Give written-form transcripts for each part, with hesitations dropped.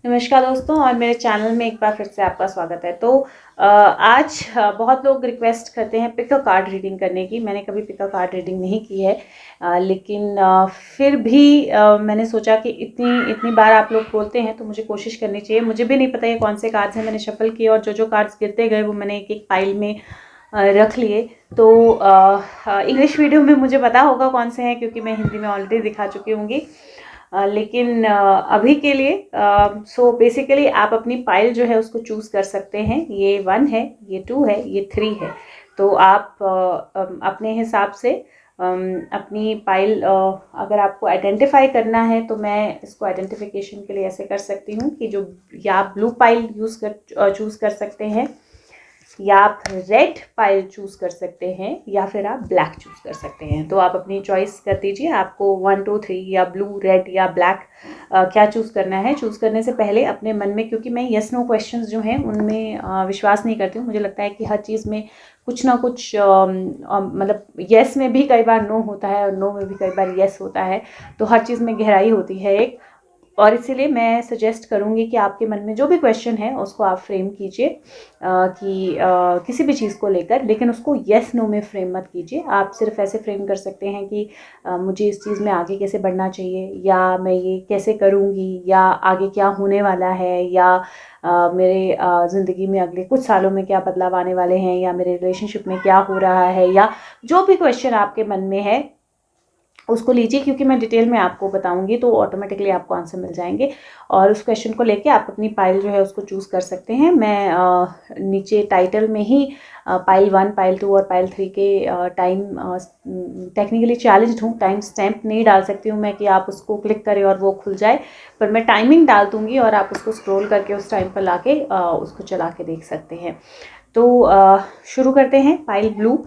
नमस्कार दोस्तों, और मेरे चैनल में एक बार फिर से आपका स्वागत है। तो आज बहुत लोग रिक्वेस्ट करते हैं पिक अ कार्ड रीडिंग करने की। मैंने कभी पिक अ कार्ड रीडिंग नहीं की है, लेकिन फिर भी मैंने सोचा कि इतनी इतनी बार आप लोग बोलते हैं तो मुझे कोशिश करनी चाहिए। मुझे भी नहीं पता ये कौन से कार्ड्स हैं। मैंने शफल किए और जो जो कार्ड्स गिरते गए वो मैंने एक एक फाइल में रख लिए। तो इंग्लिश वीडियो में मुझे पता होगा कौन से हैं, क्योंकि मैं हिंदी में ऑलरेडी दिखा चुकी होंगी। लेकिन अभी के लिए सो बेसिकली आप अपनी पाइल जो है उसको चूज़ कर सकते हैं। ये 1 है, ये 2 है, ये 3 है। तो आप अपने हिसाब से अपनी पाइल अगर आपको आइडेंटिफाई करना है तो मैं इसको आइडेंटिफिकेशन के लिए ऐसे कर सकती हूँ कि जो या आप ब्लू पाइल चूज़ कर सकते हैं, या आप रेड पाइल चूज़ कर सकते हैं, या फिर आप ब्लैक चूज़ कर सकते हैं। तो आप अपनी चॉइस कर दीजिए, आपको 1 2 3 या ब्लू, रेड या ब्लैक क्या चूज़ करना है। चूज़ करने से पहले अपने मन में, क्योंकि मैं येस नो क्वेश्चंस जो हैं उनमें विश्वास नहीं करती हूँ। मुझे लगता है कि हर चीज़ में कुछ ना कुछ मतलब येस में भी कई बार नो होता है और नो में भी कई बार येस होता है। तो हर चीज़ में गहराई होती है एक, और इसीलिए मैं सजेस्ट करूँगी कि आपके मन में जो भी क्वेश्चन है उसको आप फ्रेम कीजिए कि किसी भी चीज़ को लेकर, लेकिन उसको येस नो में फ्रेम मत कीजिए। आप सिर्फ ऐसे फ्रेम कर सकते हैं कि मुझे इस चीज़ में आगे कैसे बढ़ना चाहिए, या मैं ये कैसे करूँगी, या आगे क्या होने वाला है, या मेरे ज़िंदगी में अगले कुछ सालों में क्या बदलाव आने वाले हैं, या मेरे रिलेशनशिप में क्या हो रहा है, या जो भी क्वेश्चन आपके मन में है उसको लीजिए। क्योंकि मैं डिटेल में आपको बताऊंगी तो ऑटोमेटिकली आपको आंसर मिल जाएंगे, और उस क्वेश्चन को लेके आप अपनी पाइल जो है उसको चूज़ कर सकते हैं। मैं नीचे टाइटल में ही पाइल 1, पाइल 2 और पाइल 3 के टाइम टेक्निकली चैलेंज्ड हूँ। टाइम स्टैम्प नहीं डाल सकती हूँ मैं कि आप उसको क्लिक करें और वो खुल जाए, पर मैं टाइमिंग डाल दूँगी और आप उसको स्क्रॉल करके उस टाइम पर ला के उसको चला के देख सकते हैं। तो शुरू करते हैं। पाइल ब्लू,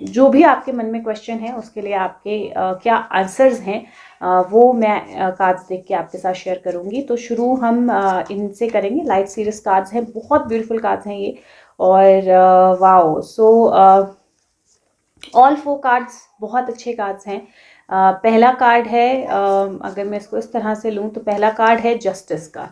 जो भी आपके मन में क्वेश्चन है उसके लिए आपके क्या आंसर्स हैं वो मैं कार्ड्स देख के आपके साथ शेयर करूंगी। तो शुरू हम इनसे करेंगे। लाइट सीरीज कार्ड्स हैं, बहुत ब्यूटीफुल कार्ड्स हैं ये, और वाओ। सो ऑल 4 कार्ड्स बहुत अच्छे कार्ड्स हैं। पहला कार्ड है, अगर मैं इसको इस तरह से लूँ तो पहला कार्ड है जस्टिस का।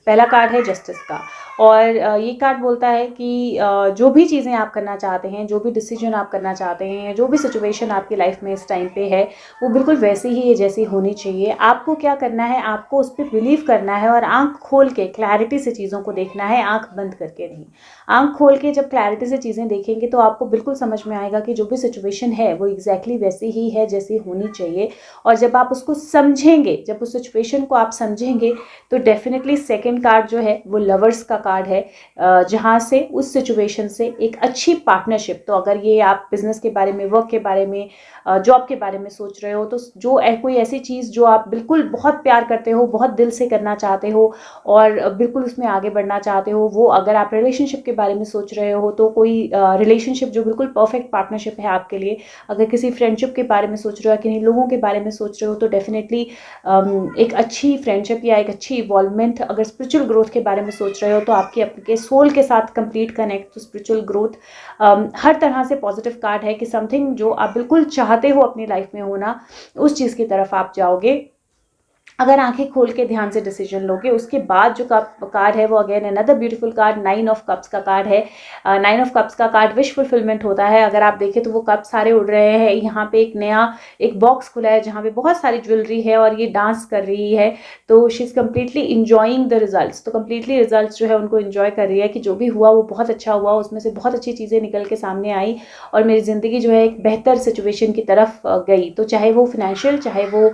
पहला कार्ड है जस्टिस का, और ये कार्ड बोलता है कि जो भी चीज़ें आप करना चाहते हैं, जो भी डिसीजन आप करना चाहते हैं, जो भी सिचुएशन आपकी लाइफ में इस टाइम पे है, वो बिल्कुल वैसी ही है जैसी होनी चाहिए। आपको क्या करना है, आपको उस पर बिलीव करना है और आंख खोल के क्लैरिटी से चीज़ों को देखना है, आंख बंद करके नहीं। आंख खोल के जब क्लैरिटी से चीज़ें देखेंगे तो आपको बिल्कुल समझ में आएगा कि जो भी सिचुएशन है वो एग्जैक्टली वैसी ही है जैसी होनी चाहिए। और जब आप उसको समझेंगे, जब उस सिचुएशन को आप समझेंगे, तो डेफिनेटली सेकेंड कार्ड जो है वो लवर्स का कार्ड है, जहाँ से उस सिचुएशन से एक अच्छी पार्टनरशिप। तो अगर ये आप बिजनेस के बारे में, वर्क के बारे में, जॉब के बारे में सोच रहे हो, तो जो कोई ऐसी चीज़ जो आप बिल्कुल बहुत प्यार करते हो, बहुत दिल से करना चाहते हो और बिल्कुल उसमें आगे बढ़ना चाहते हो, वो अगर आप रिलेशनशिप के बारे में सोच रहे हो तो कोई रिलेशनशिप जो बिल्कुल परफेक्ट पार्टनरशिप है आपके लिए। अगर किसी फ्रेंडशिप के बारे में सोच रहे हो, किन्हीं लोगों के बारे में सोच रहे हो, तो डेफिनेटली एक अच्छी फ्रेंडशिप या एक अच्छी इवॉल्वमेंट। अगर स्पिरिचुअल ग्रोथ के बारे में सोच रहे हो तो आपके अपने सोल के साथ कंप्लीट कनेक्ट, तो स्पिरिचुअल ग्रोथ हर तरह से पॉजिटिव कार्ड है कि समथिंग जो आप बिल्कुल चाहते हो अपनी लाइफ में होना, उस चीज़ की तरफ आप जाओगे अगर आंखें खोल के ध्यान से डिसीजन लोगे। उसके बाद जो कार्ड है वो again another beautiful card 9 of cups का कार्ड है। 9 ऑफ कप्स का कार्ड विश फुलफिलमेंट होता है। अगर आप देखें तो वो कप सारे उड़ रहे हैं। यहाँ पे एक नया एक बॉक्स खुला है जहाँ पे बहुत सारी ज्वेलरी है और ये डांस कर रही है। तो she is completely enjoying the results. तो कम्प्लीटली रिजल्ट्स जो है उनको इन्जॉय कर रही है कि जो भी हुआ वो बहुत अच्छा हुआ, उसमें से बहुत अच्छी चीज़ें निकल के सामने आई और मेरी ज़िंदगी जो है एक बेहतर सिचुएशन की तरफ गई। तो चाहे वो फाइनेंशियल, चाहे वो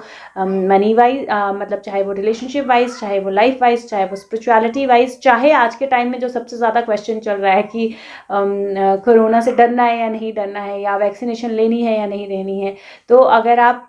मनी वाइज, मतलब चाहे वो रिलेशनशिप वाइज, चाहे वो लाइफ वाइज, चाहे वो स्पिरिचुअलिटी वाइज, चाहे आज के टाइम में जो सबसे ज़्यादा क्वेश्चन चल रहा है कि कोरोना से डरना है या नहीं डरना है, या वैक्सीनेशन लेनी है या नहीं लेनी है। तो अगर आप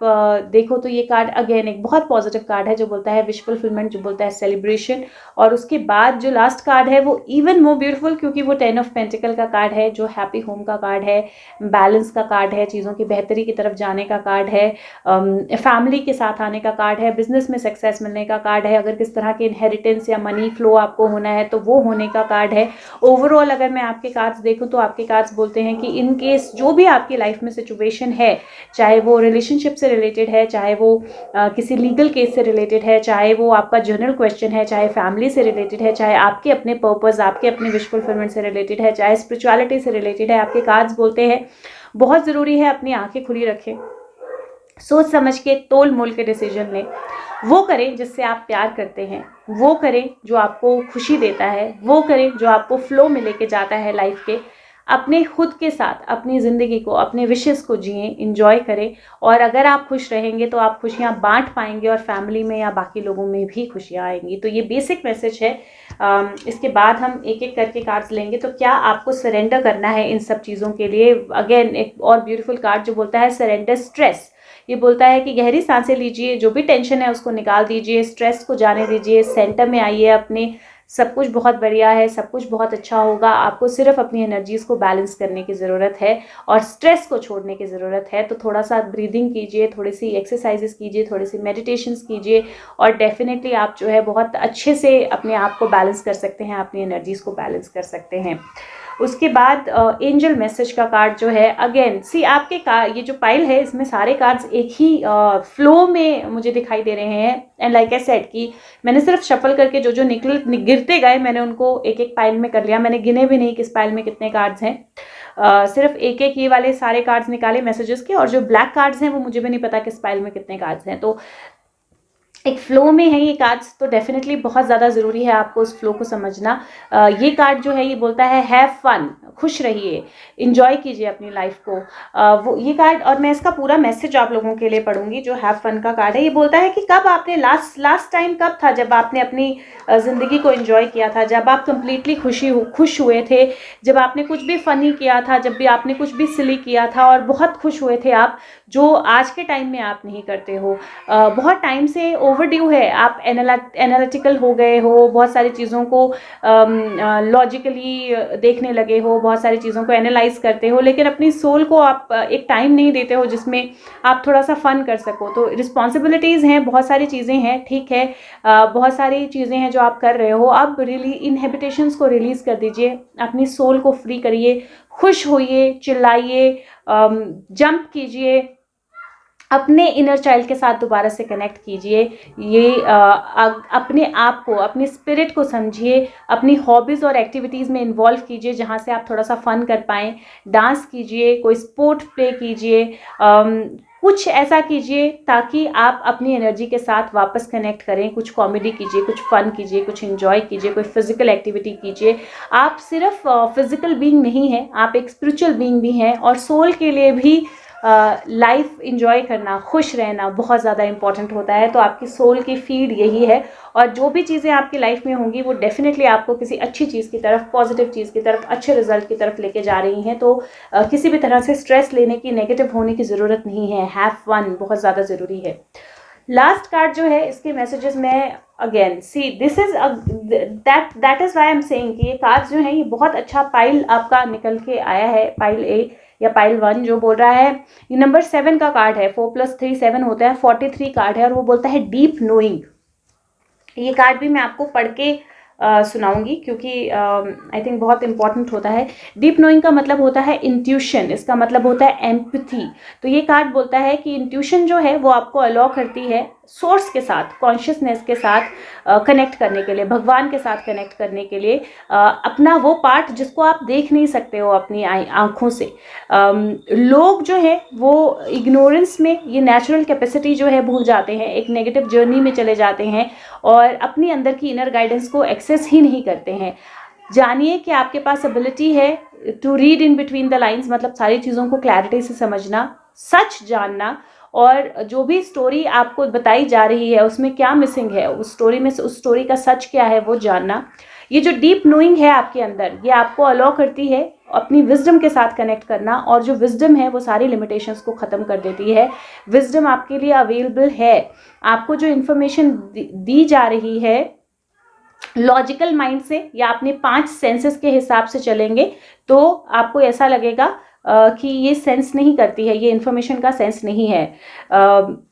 देखो तो ये कार्ड अगेन एक बहुत पॉजिटिव कार्ड है जो बोलता है विश फुलफिलमेंट, जो बोलता है सेलिब्रेशन। और उसके बाद जो लास्ट कार्ड है वो इवन मोर ब्यूटीफुल, क्योंकि वो 10 ऑफ पेंटिकल का कार्ड है जो हैप्पी होम का कार्ड है, बैलेंस का कार्ड है, चीज़ों की बेहतरी की तरफ जाने का कार्ड है, फैमिली के साथ आने का कार्ड है, बिजनेस में सक्सेस मिलने का कार्ड है। अगर किस तरह के इनहेरिटेंस या मनी फ्लो आपको होना है तो वो होने का कार्ड है। ओवरऑल अगर मैं आपके कार्ड्स देखूं तो आपके कार्ड्स बोलते हैं कि इन केस जो भी आपकी लाइफ में सिचुएशन है, चाहे वो रिलेशनशिप से रिलेटेड है, चाहे वो किसी लीगल केस से रिलेटेड है, चाहे वो आपका जनरल क्वेश्चन है, चाहे फैमिली से रिलेटेड है, चाहे आपके अपने पर्पस, आपके अपने विश फुलफिलमेंट से रिलेटेड है, चाहे स्पिरिचुअलिटी से रिलेटेड है, आपके कार्ड्स बोलते हैं बहुत ज़रूरी है अपनी आंखें खुली रखें, सोच समझ के तोल मोल के डिसीजन लें, वो करें जिससे आप प्यार करते हैं, वो करें जो आपको खुशी देता है, वो करें जो आपको फ्लो में लेके जाता है लाइफ के। अपने खुद के साथ अपनी ज़िंदगी को, अपने विशेस को जिएं, इंजॉय करें, और अगर आप खुश रहेंगे तो आप खुशियाँ बांट पाएंगे और फैमिली में या बाकी लोगों में भी खुशियाँ आएंगी। तो ये बेसिक मैसेज है। इसके बाद हम एक एक करके कार्ड्स लेंगे। तो क्या आपको सरेंडर करना है इन सब चीज़ों के लिए? अगेन एक और ब्यूटीफुल कार्ड जो बोलता है सरेंडर स्ट्रेस। ये बोलता है कि गहरी सांसें लीजिए, जो भी टेंशन है उसको निकाल दीजिए, स्ट्रेस को जाने दीजिए, सेंटर में आइए अपने, सब कुछ बहुत बढ़िया है, सब कुछ बहुत अच्छा होगा। आपको सिर्फ अपनी एनर्जीज़ को बैलेंस करने की ज़रूरत है और स्ट्रेस को छोड़ने की ज़रूरत है। तो थोड़ा सा ब्रीदिंग कीजिए, थोड़ी सी एक्सरसाइजेस कीजिए, थोड़ी सी मेडिटेशंस कीजिए और डेफिनेटली आप जो है बहुत अच्छे से अपने आप को बैलेंस कर सकते हैं, अपनी एनर्जीज़ को बैलेंस कर सकते हैं। उसके बाद एंजल मैसेज का कार्ड जो है, अगेन सी आपके ये जो पाइल है इसमें सारे कार्ड्स एक ही फ्लो में मुझे दिखाई दे रहे हैं। एंड लाइक आई सेड कि मैंने सिर्फ शफल करके जो जो गिरते गए मैंने उनको एक एक पाइल में कर लिया। मैंने गिने भी नहीं किस पाइल में कितने कार्ड्स हैं, सिर्फ एक एक ये वाले सारे कार्ड्स निकाले मैसेजेस के, और जो ब्लैक कार्ड्स हैं वो मुझे भी नहीं पता किस पाइल में कितने कार्ड्स हैं। तो एक फ्लो में है ये कार्ड्स, तो डेफिनेटली बहुत ज़्यादा ज़रूरी है आपको उस फ्लो को समझना। ये कार्ड जो है ये बोलता है हैव फन, खुश रहिए, इंजॉय कीजिए अपनी लाइफ को। वो ये कार्ड, और मैं इसका पूरा मैसेज आप लोगों के लिए पढ़ूंगी जो हैव फन का कार्ड है। ये बोलता है कि कब आपने लास्ट टाइम कब था जब आपने अपनी ज़िंदगी को एंजॉय किया था, जब आप कंप्लीटली खुश हुए थे, जब आपने कुछ भी फ़नी किया था, जब भी आपने कुछ भी सिली किया था और बहुत खुश हुए थे आप, जो आज के टाइम में आप नहीं करते हो। बहुत टाइम से ओवरड्यू है, आप एनालिटिकल हो गए हो, बहुत सारी चीज़ों को लॉजिकली देखने लगे हो, बहुत सारी चीज़ों को एनालाइज करते हो, लेकिन अपनी सोल को आप एक टाइम नहीं देते हो जिसमें आप थोड़ा सा फन कर सको। तो रिस्पॉन्सिबिलिटीज़ हैं, बहुत सारी चीज़ें हैं, ठीक है, बहुत सारी चीज़ें हैं जो आप कर रहे हो। अब इनहिबिटेशंस को रिलीज़ कर दीजिए, अपनी सोल को फ्री करिए, खुश होइए, चिल्लाइए, जंप कीजिए, अपने इनर चाइल्ड के साथ दोबारा से कनेक्ट कीजिए। ये अपने आप को, अपने स्पिरिट को समझिए, अपनी हॉबीज़ और एक्टिविटीज़ में इन्वॉल्व कीजिए जहाँ से आप थोड़ा सा फन कर पाएँ। डांस कीजिए, कोई स्पोर्ट प्ले कीजिए, कुछ ऐसा कीजिए ताकि आप अपनी एनर्जी के साथ वापस कनेक्ट करें। कुछ कॉमेडी कीजिए, कुछ फन कीजिए, कुछ एंजॉय कीजिए, कोई फिजिकल एक्टिविटी कीजिए। आप सिर्फ फिजिकल बीइंग नहीं हैं, आप एक स्पिरिचुअल बीइंग भी हैं, और सोल के लिए भी लाइफ इंजॉय करना, खुश रहना बहुत ज़्यादा इंपॉर्टेंट होता है। तो आपकी सोल की फीड यही है, और जो भी चीज़ें आपकी लाइफ में होंगी वो डेफिनेटली आपको किसी अच्छी चीज़ की तरफ, पॉजिटिव चीज़ की तरफ, अच्छे रिजल्ट की तरफ लेके जा रही हैं। तो किसी भी तरह से स्ट्रेस लेने की, नेगेटिव होने की ज़रूरत नहीं है। हैव फन बहुत ज़्यादा ज़रूरी है। लास्ट कार्ड जो है इसके मैसेजेस में, again see this is that is why I am saying कि ये कार्ड्स जो है ये बहुत अच्छा पाइल आपका निकल के आया है, पाइल ए या पाइल 1, जो बोल रहा है, ये नंबर 7 का कार्ड है। 4 + 3 7 होता है, 43 कार्ड है, और वो बोलता है डीप नोइंग। ये कार्ड भी मैं आपको पढ़ के सुनाऊंगी क्योंकि आई थिंक बहुत इंपॉर्टेंट होता है। डीप नोइंग का मतलब होता है इंट्यूशन, इसका मतलब होता है एम्पैथी। तो ये कार्ड बोलता है कि इंट्यूशन जो है वो आपको अलाउ करती है सोर्स के साथ, कॉन्शियसनेस के साथ कनेक्ट करने के लिए, भगवान के साथ कनेक्ट करने के लिए, अपना वो पार्ट जिसको आप देख नहीं सकते हो अपनी आँखों से। लोग जो है वो इग्नोरेंस में ये नेचुरल कैपेसिटी जो है भूल जाते हैं, एक नेगेटिव जर्नी में चले जाते हैं और अपनी अंदर की इनर गाइडेंस को एक्सेस ही नहीं करते हैं। जानिए कि आपके पास एबिलिटी है to read in between the lines, मतलब सारी चीज़ों को क्लैरिटी से समझना, सच जानना, और जो भी स्टोरी आपको बताई जा रही है उसमें क्या मिसिंग है, उस स्टोरी में उस स्टोरी का सच क्या है वो जानना। ये जो डीप नोइंग है आपके अंदर, ये आपको अलाउ करती है अपनी विजडम के साथ कनेक्ट करना, और जो विजडम है वो सारी लिमिटेशंस को ख़त्म कर देती है। विजडम आपके लिए अवेलेबल है। आपको जो इन्फॉर्मेशन दी जा रही है लॉजिकल माइंड से या अपने 5 सेंसेस के हिसाब से चलेंगे तो आपको ऐसा लगेगा कि ये सेंस नहीं करती है, ये इन्फॉर्मेशन का सेंस नहीं है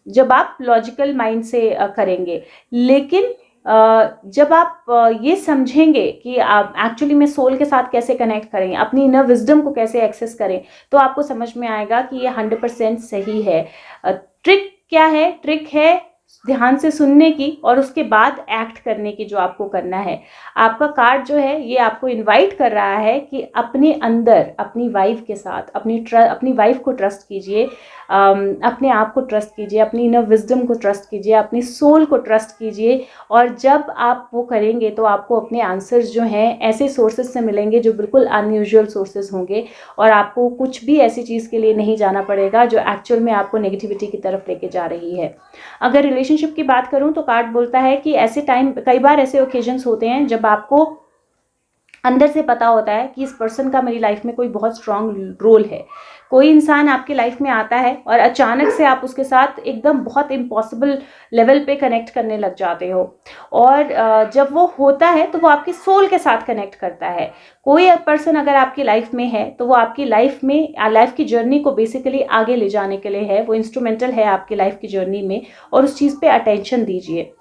जब आप लॉजिकल माइंड से करेंगे। लेकिन जब आप ये समझेंगे कि आप एक्चुअली में सोल के साथ कैसे कनेक्ट करें, अपनी इनर विजडम को कैसे एक्सेस करें, तो आपको समझ में आएगा कि ये 100% सही है। ट्रिक क्या है? ट्रिक है ध्यान से सुनने की और उसके बाद एक्ट करने की, जो आपको करना है। आपका कार्ड जो है ये आपको इनवाइट कर रहा है कि अपने अंदर अपनी वाइफ के साथ अपनी वाइफ को ट्रस्ट कीजिए, अपने आप को ट्रस्ट कीजिए, अपनी इनर विजडम को ट्रस्ट कीजिए, अपनी सोल को ट्रस्ट कीजिए। और जब आप वो करेंगे तो आपको अपने आंसर्स जो हैं ऐसे सोर्सेज से मिलेंगे जो बिल्कुल अनयूजुअल सोर्सेज होंगे, और आपको कुछ भी ऐसी चीज़ के लिए नहीं जाना पड़ेगा जो एक्चुअल में आपको नेगेटिविटी की तरफ लेके जा रही है। अगर रिलेशनशिप की बात करूं तो कार्ड बोलता है कि ऐसे टाइम, कई बार ऐसे ओकेजन्स होते हैं जब आपको अंदर से पता होता है कि इस पर्सन का मेरी लाइफ में कोई बहुत स्ट्रांग रोल है। कोई इंसान आपकी लाइफ में आता है और अचानक से आप उसके साथ एकदम बहुत इम्पॉसिबल लेवल पे कनेक्ट करने लग जाते हो, और जब वो होता है तो वो आपकी सोल के साथ कनेक्ट करता है। कोई पर्सन अगर आपकी लाइफ में है तो वो आपकी लाइफ की जर्नी को बेसिकली आगे ले जाने के लिए है, वो इंस्ट्रूमेंटल है आपकी लाइफ की जर्नी में, और उस चीज़ पे अटेंशन दीजिए।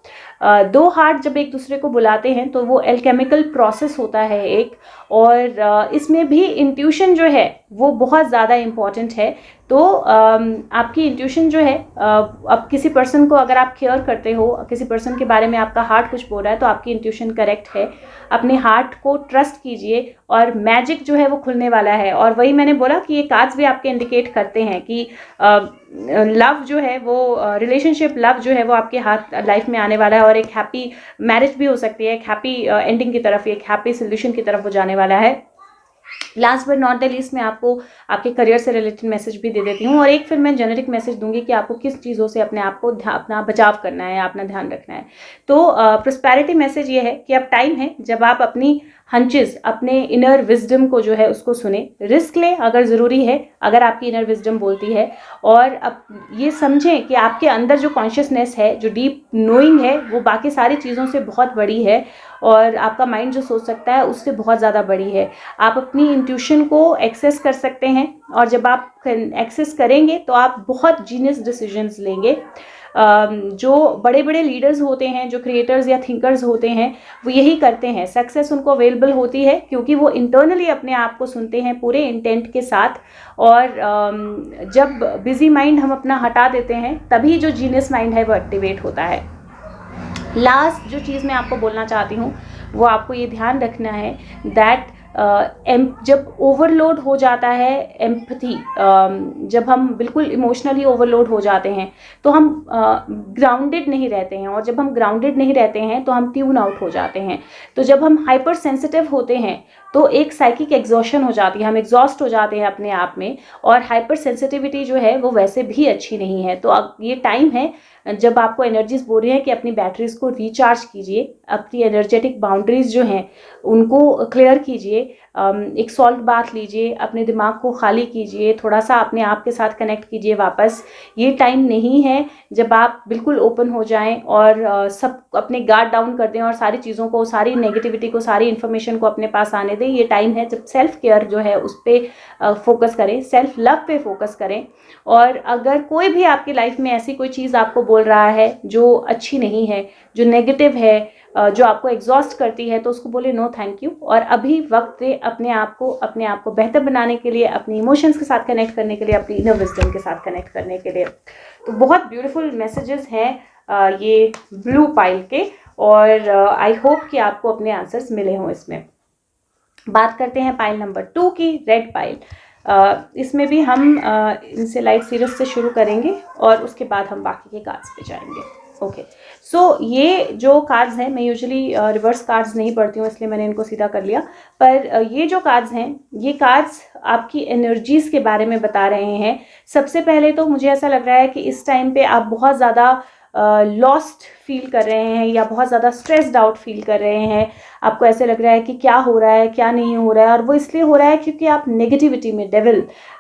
दो हार्ट जब एक दूसरे को बुलाते हैं तो वो एल्केमिकल प्रोसेस होता है एक, और इसमें भी इंट्यूशन जो है वो बहुत ज़्यादा इम्पॉर्टेंट है। तो आपकी इंट्यूशन जो है, अब किसी पर्सन को अगर आप केयर करते हो, किसी पर्सन के बारे में आपका हार्ट कुछ बोल रहा है तो आपकी इंट्यूशन करेक्ट है। अपने हार्ट को ट्रस्ट कीजिए और मैजिक जो है वो खुलने वाला है। और वही मैंने बोला कि ये कार्ड्स भी आपके इंडिकेट करते हैं कि लव जो है वो, रिलेशनशिप लव जो है वो आपके हाथ लाइफ में आने वाला है, और एक हैप्पी मैरिज भी हो सकती है, एक हैप्पी एंडिंग की तरफ, एक हैप्पी सोल्यूशन की तरफ वो जाने वाला है। Last but not the least मैं आपको आपके करियर से रिलेटेड मैसेज भी दे देती हूँ, और एक फिर मैं जेनरिक मैसेज दूंगी कि आपको किस चीज़ों से अपने आप को अपना बचाव करना है, अपना ध्यान रखना है। तो प्रोस्पेरिटी मैसेज ये है कि अब टाइम है जब आप अपनी हंचेस, अपने इनर विजडम को जो है उसको सुने, रिस्क लें अगर ज़रूरी है, अगर आपकी इनर विजडम बोलती है, और अब ये समझें कि आपके अंदर जो कॉन्शियसनेस है, जो डीप नोइंग है, वो बाकी सारी चीज़ों से बहुत बड़ी है, और आपका माइंड जो सोच सकता है उससे बहुत ज़्यादा बड़ी है। आप अपनी इंट्यूशन को एक्सेस कर सकते हैं, और जब आप एक्सेस करेंगे तो आप बहुत जीनियस डिसीजंस लेंगे। जो बड़े बड़े लीडर्स होते हैं, जो क्रिएटर्स या थिंकर्स होते हैं, वो यही करते हैं। सक्सेस उनको अवेलेबल होती है क्योंकि वो इंटरनली अपने आप को सुनते हैं पूरे इंटेंट के साथ, और जब बिजी माइंड हम अपना हटा देते हैं तभी जो जीनियस माइंड है वो एक्टिवेट होता है। लास्ट जो चीज़ मैं आपको बोलना चाहती हूँ वो आपको ये ध्यान रखना है दैट जब ओवरलोड हो जाता है एम्पैथी, जब हम बिल्कुल इमोशनली ओवरलोड हो जाते हैं तो हम ग्राउंडेड नहीं रहते हैं, और जब हम ग्राउंडेड नहीं रहते हैं तो हम ट्यून आउट हो जाते हैं। तो जब हम हाइपर सेंसिटिव होते हैं तो एक साइकिक एग्जॉशन हो जाती है, हम एग्जॉस्ट हो जाते हैं अपने आप में, और हाइपर सेंसिटिविटी जो है वो वैसे भी अच्छी नहीं है। तो अब ये टाइम है जब आपको एनर्जीज बोल रही है कि अपनी बैटरीज को रिचार्ज कीजिए, अपनी एनर्जेटिक बाउंड्रीज जो हैं उनको क्लियर कीजिए, एक सॉल्ट बाथ लीजिए, अपने दिमाग को खाली कीजिए, थोड़ा सा अपने आप के साथ कनेक्ट कीजिए वापस। ये टाइम नहीं है जब आप बिल्कुल ओपन हो जाएं और सब अपने गार्ड डाउन कर दें और सारी चीज़ों को, सारी नेगेटिविटी को, सारी इन्फॉर्मेशन को अपने पास आने दें। ये टाइम है जब सेल्फ केयर जो है उस पर फोकस करें, सेल्फ लव पे फोकस करें। और अगर कोई भी आपकी लाइफ में ऐसी कोई चीज़ आपको बोल रहा है जो अच्छी नहीं है, जो नेगेटिव है, जो आपको एग्जॉस्ट करती है, तो उसको बोले नो थैंक यू, और अभी वक्त दे अपने आप को बेहतर बनाने के लिए, अपनी इमोशंस के साथ कनेक्ट करने के लिए, अपनी इनर विजडम के साथ कनेक्ट करने के लिए। तो बहुत ब्यूटीफुल मैसेजेस हैं ये ब्लू पाइल के, और आई होप कि आपको अपने आंसर्स मिले हों इसमें। बात करते हैं पाइल नंबर 2 की, रेड पाइल। इसमें भी हम इनसे लाइट सीरीज से शुरू करेंगे और उसके बाद हम बाकी के कार्ड्स पे जाएंगे। ओके, सो ये जो कार्ड्स हैं, मैं यूजुअली रिवर्स कार्ड्स नहीं पढ़ती हूँ इसलिए मैंने इनको सीधा कर लिया, पर ये जो कार्ड्स हैं, ये कार्ड्स आपकी एनर्जीज़ के बारे में बता रहे हैं। सबसे पहले तो मुझे ऐसा लग रहा है कि इस टाइम पे आप बहुत ज़्यादा लॉस्ट फील कर रहे हैं या बहुत ज़्यादा स्ट्रेस्ड आउट फील कर रहे हैं। आपको ऐसे लग रहा है कि क्या हो रहा है, क्या नहीं हो रहा है, और वो इसलिए हो रहा है क्योंकि आप नेगेटिविटी में,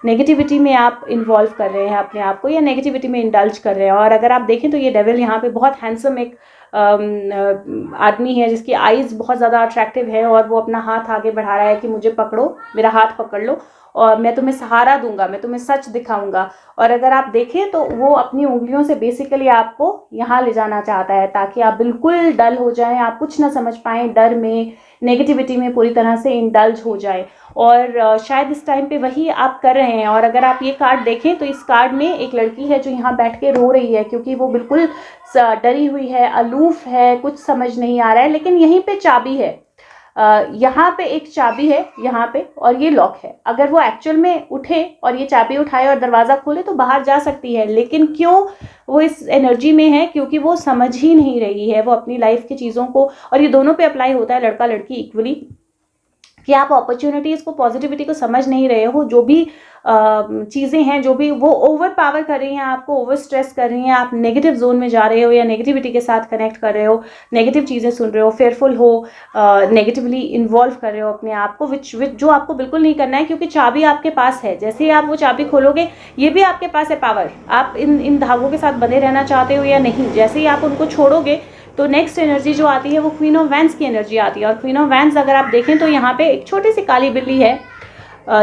नेगेटिविटी में आप इन्वॉल्व कर रहे हैं अपने आप को, या नेगेटिविटी में इंडल्ज कर रहे हैं। और अगर आप देखें तो ये डेविल यहाँ पे बहुत हैंडसम एक आदमी है जिसकी आईज बहुत ज़्यादा अट्रैक्टिव है, और वो अपना हाथ आगे बढ़ा रहा है कि मुझे पकड़ो, मेरा हाथ पकड़ लो, और मैं तुम्हें सहारा दूंगा, मैं तुम्हें सच दिखाऊंगा। और अगर आप देखें तो वो अपनी उंगलियों से बेसिकली आपको यहाँ ले जाना चाहता है ताकि आप बिल्कुल डल हो जाएं, आप कुछ ना समझ पाएं, डर में, नेगेटिविटी में पूरी तरह से इंडल्ज हो जाए। और शायद इस टाइम पे वही आप कर रहे हैं। और अगर आप ये कार्ड देखें तो इस कार्ड में एक लड़की है जो यहाँ बैठ के रो रही है क्योंकि वो बिल्कुल डरी हुई है, अलूफ है, कुछ समझ नहीं आ रहा है। लेकिन यहीं पे चाबी है, यहाँ पे एक चाबी है यहाँ पे, और ये लॉक है। अगर वो एक्चुअल में उठे और ये चाबी उठाए और दरवाज़ा खोले तो बाहर जा सकती है, लेकिन क्यों वो इस एनर्जी में है? क्योंकि वो समझ ही नहीं रही है, वो अपनी लाइफ की चीज़ों को, और ये दोनों पे अप्लाई होता है, लड़का लड़की इक्वली, कि आप अपॉर्चुनिटीज़ को, पॉजिटिविटी को समझ नहीं रहे हो। जो भी चीज़ें हैं, जो भी वो ओवर पावर कर रही हैं आपको, ओवर स्ट्रेस कर रही हैं, आप नेगेटिव जोन में जा रहे हो या नेगेटिविटी के साथ कनेक्ट कर रहे हो, नेगेटिव चीज़ें सुन रहे हो, फेयरफुल हो, नेगेटिवली इन्वॉल्व कर रहे हो अपने आप को, विच जो आपको बिल्कुल नहीं करना है, क्योंकि चाबी आपके पास है। जैसे ही आप वो चाबी खोलोगे, ये भी आपके पास है पावर, आप इन धागों के साथ बने रहना चाहते हो या नहीं। जैसे ही आप उनको छोड़ोगे तो नेक्स्ट एनर्जी जो आती है वो क्वीन ऑफ वैंड्स की एनर्जी आती है। और क्वीन ऑफ वैंड्स अगर आप देखें तो यहाँ पे एक छोटी सी काली बिल्ली है।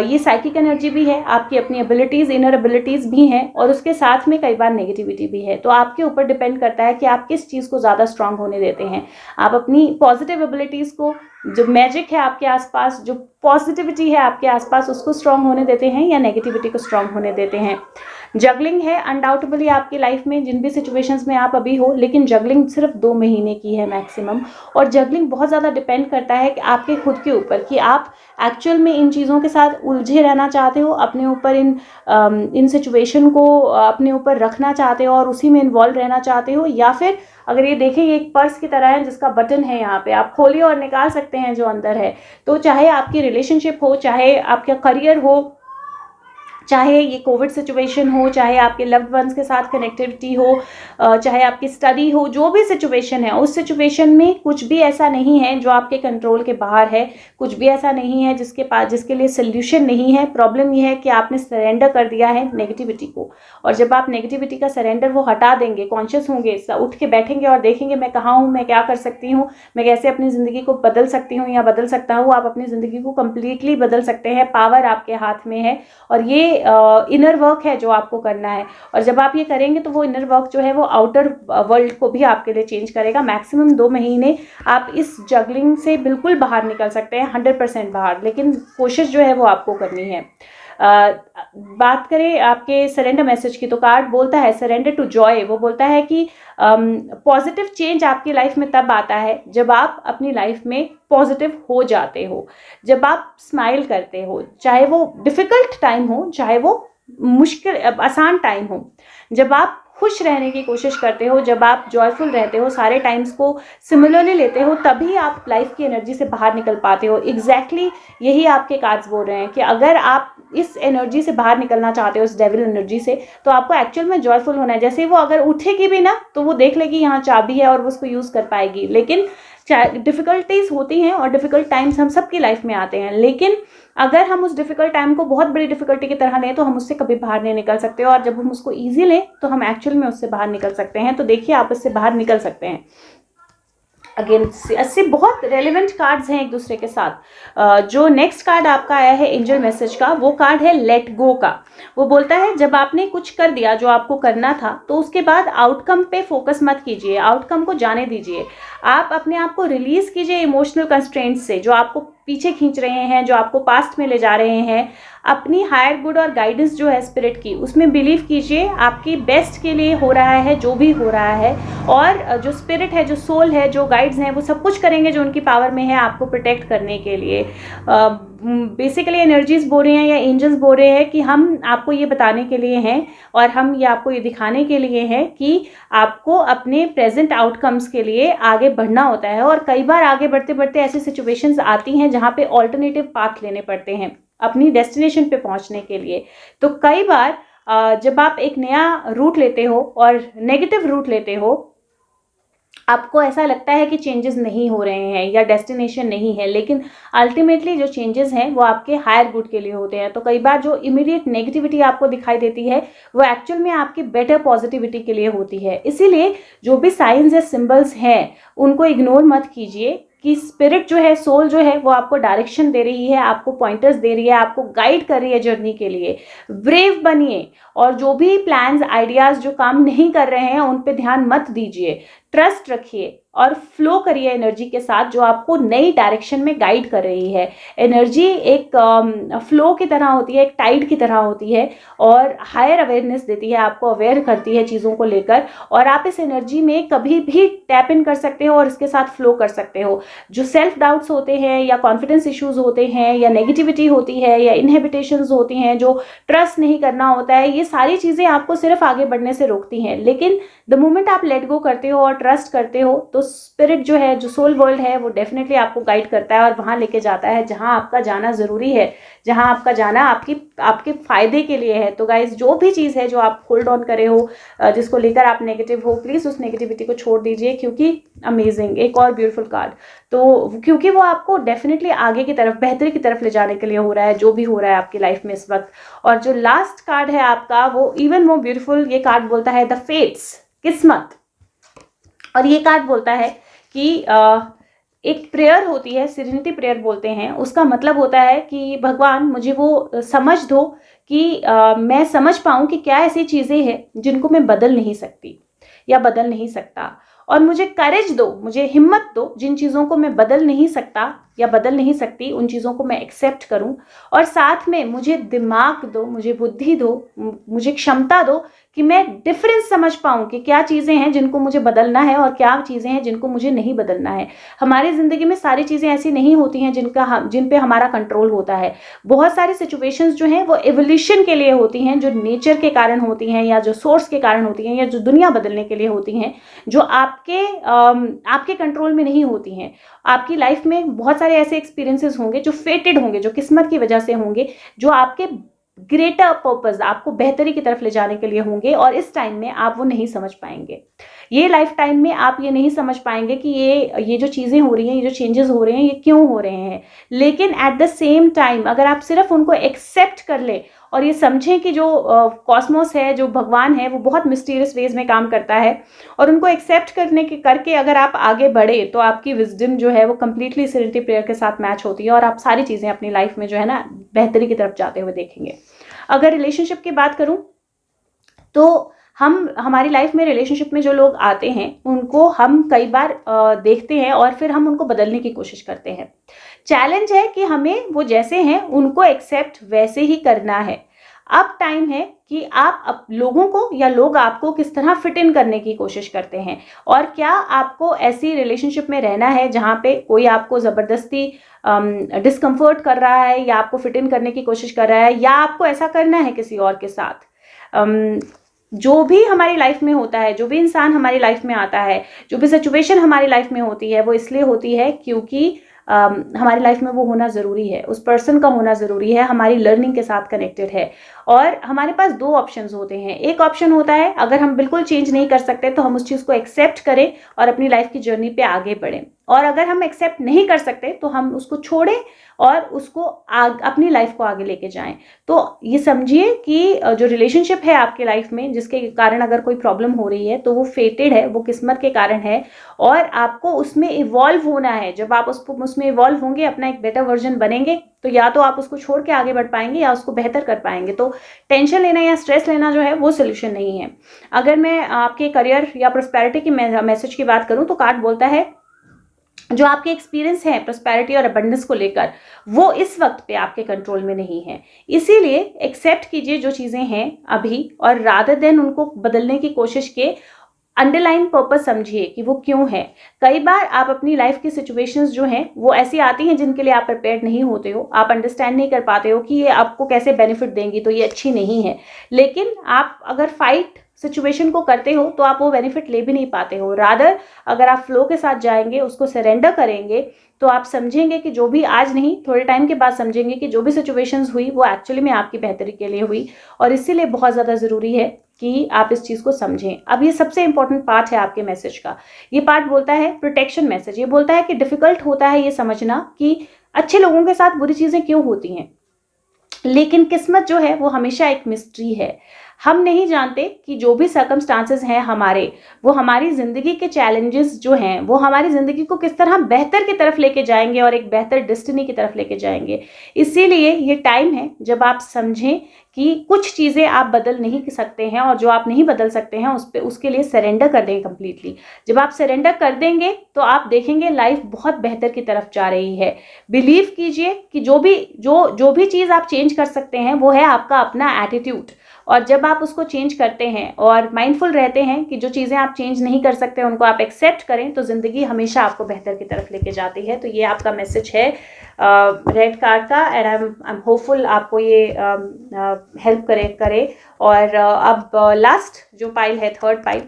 ये साइकिक एनर्जी भी है, आपकी अपनी एबिलिटीज़, इनर एबिलिटीज़ भी हैं, और उसके साथ में कई बार नेगेटिविटी भी है। तो आपके ऊपर डिपेंड करता है कि आप किस चीज़ को ज़्यादा स्ट्रांग होने देते हैं। आप अपनी पॉजिटिव एबिलिटीज़ को, जो मैजिक है आपके आसपास, जो पॉजिटिविटी है आपके आसपास, उसको स्ट्रांग होने देते हैं या नेगेटिविटी को स्ट्रांग होने देते हैं। जगलिंग है अनडाउटेबली आपकी लाइफ में, जिन भी सिचुएशंस में आप अभी हो, लेकिन जगलिंग सिर्फ 2 महीने की है मैक्सिमम। और जगलिंग बहुत ज़्यादा डिपेंड करता है कि आपके खुद के ऊपर, कि आप एक्चुअल में इन चीज़ों के साथ उलझे रहना चाहते हो, अपने ऊपर इन सिचुएशन को अपने ऊपर रखना चाहते हो और उसी में इन्वॉल्व रहना चाहते हो, या फिर अगर ये देखें, ये एक पर्स की तरह है जिसका बटन है, यहाँ पे आप खोलिए और निकाल सकते हैं जो अंदर है। तो चाहे आपकी रिलेशनशिप हो, चाहे आपका करियर हो, चाहे ये कोविड सिचुएशन हो, चाहे आपके लव्ड वंस के साथ कनेक्टिविटी हो, चाहे आपकी स्टडी हो, जो भी सिचुएशन है, उस सिचुएशन में कुछ भी ऐसा नहीं है जो आपके कंट्रोल के बाहर है, कुछ भी ऐसा नहीं है जिसके लिए सोल्यूशन नहीं है। प्रॉब्लम ये है कि आपने सरेंडर कर दिया है नेगेटिविटी को। और जब आप नेगेटिविटी का सरेंडर वो हटा देंगे, कॉन्शियस होंगे, उठ के बैठेंगे और देखेंगे मैं कहाँ हूँ, मैं क्या कर सकती हूँ, मैं कैसे अपनी ज़िंदगी को बदल सकती हूँ या बदल सकता हूँ। आप अपनी ज़िंदगी को कम्प्लीटली बदल सकते हैं, पावर आपके हाथ में है। और ये इनर वर्क है जो आपको करना है। और जब आप ये करेंगे तो वो इनर वर्क जो है वो आउटर वर्ल्ड को भी आपके लिए चेंज करेगा। मैक्सिमम 2 महीने आप इस जगलिंग से बिल्कुल बाहर निकल सकते हैं, 100% बाहर, लेकिन कोशिश जो है वो आपको करनी है। बात करें आपके सरेंडर मैसेज की, तो कार्ड बोलता है सरेंडर टू जॉय। वो बोलता है कि पॉजिटिव चेंज आपकी लाइफ में तब आता है जब आप अपनी लाइफ में पॉजिटिव हो जाते हो, जब आप स्माइल करते हो, चाहे वो डिफ़िकल्ट टाइम हो, चाहे वो मुश्किल आसान टाइम हो, जब आप खुश रहने की कोशिश करते हो, जब आप जॉयफुल रहते हो, सारे टाइम्स को सिमिलरली लेते हो, तभी आप लाइफ की एनर्जी से बाहर निकल पाते हो। एग्जैक्टली यही आपके कार्ड्स बोल रहे हैं कि अगर आप इस एनर्जी से बाहर निकलना चाहते हो, इस डेविल एनर्जी से, तो आपको एक्चुअल में जॉयफुल होना है। जैसे वो अगर उठेगी भी ना तो वो देख लेगी यहाँ चाबी है और वो उसको यूज़ कर पाएगी। लेकिन डिफ़िकल्टीज होती हैं और डिफ़िकल्ट टाइम्स हम सबकी लाइफ में आते हैं, लेकिन अगर हम उस डिफ़िकल्ट टाइम को बहुत बड़ी डिफ़िकल्टी की तरह लें तो हम उससे कभी बाहर नहीं निकल सकते, और जब हम उसको ईजी लें तो हम एक्चुअल में उससे बाहर निकल सकते हैं। तो देखिए आप इससे बाहर निकल सकते हैं। अगेन इससे बहुत रेलिवेंट कार्ड्स हैं एक दूसरे के साथ। जो नेक्स्ट कार्ड आपका आया है एंजल मैसेज का, वो कार्ड है लेट गो का। वो बोलता है जब आपने कुछ कर दिया जो आपको करना था, तो उसके बाद आउटकम पे फोकस मत कीजिए, आउटकम को जाने दीजिए। आप अपने आप को रिलीज कीजिए इमोशनल कंस्ट्रेंट्स से जो आपको पीछे खींच रहे हैं, जो आपको पास्ट में ले जा रहे हैं। अपनी हायर गुड और गाइडेंस जो है स्पिरिट की, उसमें बिलीव कीजिए, आपकी बेस्ट के लिए हो रहा है जो भी हो रहा है। और जो स्पिरिट है, जो सोल है, जो गाइड्स हैं, वो सब कुछ करेंगे जो उनकी पावर में है आपको प्रोटेक्ट करने के लिए। बेसिकली एनर्जीज बोल रहे हैं या एंजल्स बोल रहे हैं कि हम आपको ये बताने के लिए हैं और हम ये आपको ये दिखाने के लिए हैं कि आपको अपने प्रेजेंट आउटकम्स के लिए आगे बढ़ना होता है। और कई बार आगे बढ़ते बढ़ते ऐसी सिचुएशंस आती हैं जहाँ पे ऑल्टरनेटिव पाथ लेने पड़ते हैं अपनी डेस्टिनेशन पे पहुँचने के लिए। तो कई बार जब आप एक नया रूट लेते हो और नेगेटिव रूट लेते हो, आपको ऐसा लगता है कि चेंजेस नहीं हो रहे हैं या डेस्टिनेशन नहीं है, लेकिन अल्टीमेटली जो चेंजेस हैं वो आपके हायर गुड के लिए होते हैं। तो कई बार जो इमीडिएट नेगेटिविटी आपको दिखाई देती है वो एक्चुअल में आपकी बेटर पॉजिटिविटी के लिए होती है। इसीलिए जो भी साइंस या सिंबल्स हैं उनको इग्नोर मत कीजिए कि स्पिरिट जो है, सोल जो है, वो आपको डायरेक्शन दे रही है, आपको पॉइंटर्स दे रही है, आपको गाइड कर रही है जर्नी के लिए। ब्रेव बनिए और जो भी प्लान्स, आइडियाज जो काम नहीं कर रहे हैं उन पे ध्यान मत दीजिए, ट्रस्ट रखिए और फ्लो करिए एनर्जी के साथ जो आपको नई डायरेक्शन में गाइड कर रही है। एनर्जी एक फ्लो की तरह होती है, एक टाइड की तरह होती है और हायर अवेयरनेस देती है, आपको अवेयर करती है चीज़ों को लेकर, और आप इस एनर्जी में कभी भी टैप इन कर सकते हो और इसके साथ फ्लो कर सकते हो। जो सेल्फ डाउट्स होते हैं या कॉन्फिडेंस इश्यूज होते हैं या नेगेटिविटी होती है या इनहिबिटेशंस होती हैं, जो ट्रस्ट नहीं करना होता है, ये सारी चीज़ें आपको सिर्फ आगे बढ़ने से रोकती हैं। लेकिन द मोमेंट आप लेट गो करते हो और ट्रस्ट करते हो तो स्पिरिट जो है, जो सोल वर्ल्ड है, वो डेफिनेटली आपको गाइड करता है और वहां लेके जाता है जहां आपका जाना जरूरी है, जहां आपका जाना आपके फायदे के लिए है। तो गाइज, जो भी चीज़ है जो आप होल्ड ऑन करे हो, जिसको लेकर आप नेगेटिव हो, प्लीज़ उस नेगेटिविटी को छोड़ दीजिए, क्योंकि अमेजिंग, एक और ब्यूटीफुल कार्ड, तो क्योंकि वो आपको डेफिनेटली आगे की तरफ, बेहतरी की तरफ ले जाने के लिए हो रहा है, जो भी हो रहा है आपकी लाइफ में इस वक्त। और जो लास्ट कार्ड है आपका, वो इवन मोर ब्यूटीफुल। ये कार्ड बोलता है द फेट्स, किस्मत। और ये कार्ड बोलता है कि एक प्रेयर होती है, सिरेनिटी प्रेयर बोलते हैं, उसका मतलब होता है कि भगवान मुझे वो समझ दो कि मैं समझ पाऊँ कि क्या ऐसी चीज़ें हैं जिनको मैं बदल नहीं सकती या बदल नहीं सकता, और मुझे करेज दो, मुझे हिम्मत दो, जिन चीज़ों को मैं बदल नहीं सकता या बदल नहीं सकती उन चीज़ों को मैं एक्सेप्ट करूं, और साथ में मुझे दिमाग दो, मुझे बुद्धि दो, मुझे क्षमता दो कि मैं डिफरेंस समझ पाऊं कि क्या चीज़ें हैं जिनको मुझे बदलना है और क्या चीज़ें हैं जिनको मुझे नहीं बदलना है। हमारी ज़िंदगी में सारी चीज़ें ऐसी नहीं होती हैं जिन पे हमारा कंट्रोल होता है। बहुत सारी सिचुएशंस जो हैं वो एवोल्यूशन के लिए होती हैं, जो नेचर के कारण होती हैं या जो सोर्स के कारण होती हैं या जो दुनिया बदलने के लिए होती हैं, जो आपके कंट्रोल में नहीं होती हैं। आपकी लाइफ में बहुत सारे ऐसे एक्सपीरियंसेस होंगे जो फेटेड होंगे, जो किस्मत की वजह से होंगे, जो आपके ग्रेटर पर्पस, आपको बेहतरी की तरफ ले जाने के लिए होंगे, और इस टाइम में आप वो नहीं समझ पाएंगे। ये लाइफ टाइम में आप ये नहीं समझ पाएंगे कि ये जो चीज़ें हो रही हैं, ये जो चेंजेस हो रहे हैं, ये क्यों हो रहे हैं। लेकिन एट द सेम टाइम अगर आप सिर्फ उनको एक्सेप्ट कर ले और ये समझें कि जो कॉस्मोस है, जो भगवान है, वो बहुत मिस्टीरियस वेज में काम करता है, और उनको एक्सेप्ट करके अगर आप आगे बढ़े तो आपकी विजडम जो है वो कंप्लीटली सिरेनिटी प्रेयर के साथ मैच होती है और आप सारी चीज़ें अपनी लाइफ में जो है ना बेहतरी की तरफ जाते हुए देखेंगे। अगर रिलेशनशिप की बात करूं तो हमारी लाइफ में रिलेशनशिप में जो लोग आते हैं उनको हम कई बार देखते हैं और फिर हम उनको बदलने की कोशिश करते हैं। चैलेंज है कि हमें वो जैसे हैं उनको एक्सेप्ट वैसे ही करना है। अब टाइम है कि आप लोगों को या लोग आपको किस तरह फिट इन करने की कोशिश करते हैं, और क्या आपको ऐसी रिलेशनशिप में रहना है जहाँ पे कोई आपको ज़बरदस्ती डिस्कम्फर्ट कर रहा है या आपको फिट इन करने की कोशिश कर रहा है, या आपको ऐसा करना है किसी और के साथ। जो भी हमारी लाइफ में होता है, जो भी इंसान हमारी लाइफ में आता है, जो भी सिचुएशन हमारी लाइफ में होती है, वो इसलिए होती है क्योंकि हमारी लाइफ में वो होना ज़रूरी है, उस पर्सन का होना ज़रूरी है, हमारी लर्निंग के साथ कनेक्टेड है। और हमारे पास दो ऑप्शंस होते हैं। एक ऑप्शन होता है अगर हम बिल्कुल चेंज नहीं कर सकते तो हम उस चीज़ को एक्सेप्ट करें और अपनी लाइफ की जर्नी पे आगे बढ़ें, और अगर हम एक्सेप्ट नहीं कर सकते तो हम उसको छोड़ें और उसको अपनी लाइफ को आगे लेके जाएं। तो ये समझिए कि जो रिलेशनशिप है आपके लाइफ में, जिसके कारण अगर कोई प्रॉब्लम हो रही है तो वो फेटेड है, वो किस्मत के कारण है, और आपको उसमें इवॉल्व होना है। जब आप उसमें इवॉल्व होंगे, अपना एक बेटर वर्जन बनेंगे, तो या तो आप उसको छोड़ के आगे बढ़ पाएंगे या उसको बेहतर कर पाएंगे। तो टेंशन लेना या स्ट्रेस लेना जो है वो सोल्यूशन नहीं है। अगर मैं आपके करियर या प्रोस्पेरिटी की मैसेज की बात करूं तो कार्ड बोलता है जो आपके एक्सपीरियंस है प्रोस्पेरिटी और अबंडेंस को लेकर, वो इस वक्त पे आपके कंट्रोल में नहीं है। इसीलिए एक्सेप्ट कीजिए जो चीज़ें हैं अभी, और रादर देन उनको बदलने की कोशिश के अंडरलाइन पर्पस समझिए कि वो क्यों है। कई बार आप अपनी लाइफ की सिचुएशंस जो हैं वो ऐसी आती हैं जिनके लिए आप प्रिपेयर्ड नहीं होते हो, आप अंडरस्टैंड नहीं कर पाते हो कि ये आपको कैसे बेनिफिट देंगी, तो ये अच्छी नहीं है। लेकिन आप अगर फाइट सिचुएशन को करते हो तो आप वो बेनिफिट ले भी नहीं पाते हो। रादर अगर आप फ्लो के साथ जाएंगे, उसको सरेंडर करेंगे, तो आप समझेंगे कि जो भी आज नहीं, थोड़े टाइम के बाद समझेंगे कि जो भी सिचुएशंस हुई वो एक्चुअली में आपकी बेहतरी के लिए हुई, और इसीलिए बहुत ज़्यादा ज़रूरी है कि आप इस चीज़ को समझें। अब ये सबसे इंपॉर्टेंट पार्ट है आपके मैसेज का। ये पार्ट बोलता है प्रोटेक्शन मैसेज। ये बोलता है कि डिफ़िकल्ट होता है ये समझना कि अच्छे लोगों के साथ बुरी चीज़ें क्यों होती हैं, लेकिन किस्मत जो है वो हमेशा एक मिस्ट्री है। हम नहीं जानते कि जो भी सर्कमस्टांसेस हैं हमारे, वो हमारी ज़िंदगी के चैलेंजेस जो हैं वो हमारी ज़िंदगी को किस तरह बेहतर की तरफ लेके जाएंगे और एक बेहतर डेस्टिनी की तरफ लेके जाएंगे। इसीलिए ये टाइम है जब आप समझें कि कुछ चीज़ें आप बदल नहीं सकते हैं और जो आप नहीं बदल सकते हैं उसके लिए सरेंडर कर दें कम्प्लीटली। जब आप सरेंडर कर देंगे तो आप देखेंगे लाइफ बहुत बेहतर की तरफ जा रही है। बिलीव कीजिए कि जो भी चीज़ आप चेंज कर सकते हैं वो है आपका अपना एटीट्यूड। और जब आप उसको चेंज करते हैं और माइंडफुल रहते हैं कि जो चीज़ें आप चेंज नहीं कर सकते उनको आप एक्सेप्ट करें, तो ज़िंदगी हमेशा आपको बेहतर की तरफ लेके जाती है। तो ये आपका मैसेज है रेड कार्ड का, एंड आई एम होपफुल आपको ये हेल्प करे। और अब लास्ट जो पाइल है, थर्ड पाइल,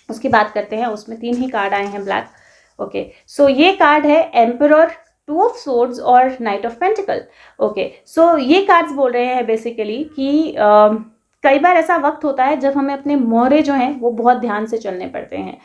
उसकी बात करते हैं। उसमें 3 ही कार्ड आए हैं ब्लैक। ओके, सो ये कार्ड है एम्परर, 2 ऑफ सोर्ड्स और नाइट ऑफ पेंटिकल। ओके, सो ये कार्ड्स बोल रहे हैं बेसिकली कि कई बार ऐसा वक्त होता है जब हमें अपने मोहरे जो हैं वो बहुत ध्यान से चलने पड़ते हैं,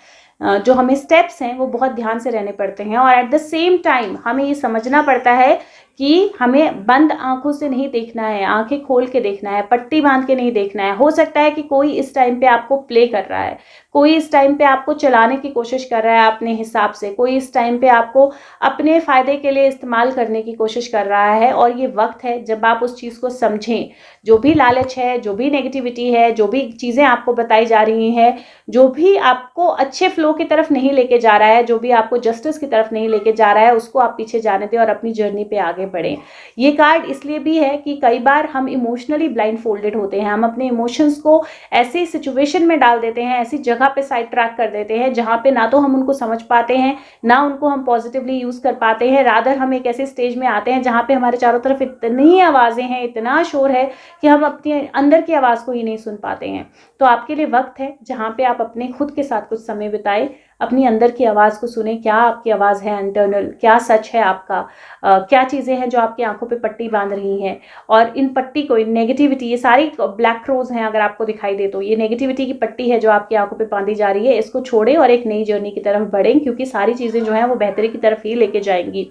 जो हमें स्टेप्स हैं वो बहुत ध्यान से रहने पड़ते हैं, और एट द सेम टाइम हमें ये समझना पड़ता है कि हमें बंद आंखों से नहीं देखना है, आंखें खोल के देखना है, पट्टी बांध के नहीं देखना है। हो सकता है कि कोई इस टाइम पे आपको प्ले कर रहा है, कोई इस टाइम पे आपको चलाने की कोशिश कर रहा है अपने हिसाब से, कोई इस टाइम पे आपको अपने फ़ायदे के लिए इस्तेमाल करने की कोशिश कर रहा है। और ये वक्त है जब आप उस चीज़ को समझें। जो भी लालच है, जो भी नेगेटिविटी है, जो भी चीज़ें आपको बताई जा रही हैं, जो भी आपको अच्छे फ्लो की तरफ नहीं लेके जा रहा है, जो भी आपको जस्टिस की तरफ नहीं लेके जा रहा है, उसको आप पीछे जाने दें और अपनी जर्नी पे आगे बढ़ें। ये कार्ड इसलिए भी है कि कई बार हम इमोशनली ब्लाइंड फोल्डेड होते हैं, हम अपने इमोशंस को ऐसी सिचुएशन में डाल देते हैं, ऐसी जगह पे साइड ट्रैक कर देते हैं जहाँ पे ना तो हम उनको समझ पाते हैं, ना उनको हम पॉजिटिवली यूज कर पाते हैं। रादर हम एक ऐसे स्टेज में आते हैं जहाँ पे हमारे चारों तरफ इतनी आवाजें हैं, इतना शोर है कि हम अपने अंदर की आवाज को ही नहीं सुन पाते हैं। तो आपके लिए वक्त है जहाँ पे आप अपने खुद के साथ कुछ समय बिताएं, अपनी अंदर की आवाज़ को सुने। क्या आपकी आवाज़ है इंटरनल, क्या सच है आपका, क्या चीज़ें हैं जो आपकी आंखों पे पट्टी बांध रही हैं। और इन पट्टी को, नेगेटिविटी, ये सारी ब्लैक क्रोज हैं अगर आपको दिखाई दे तो, ये नेगेटिविटी की पट्टी है जो आपकी आंखों पे बांधी जा रही है। इसको छोड़ें और एक नई जर्नी की तरफ बढ़ें, क्योंकि सारी चीज़ें जो हैं वो बेहतरी की तरफ ही लेके जाएंगी।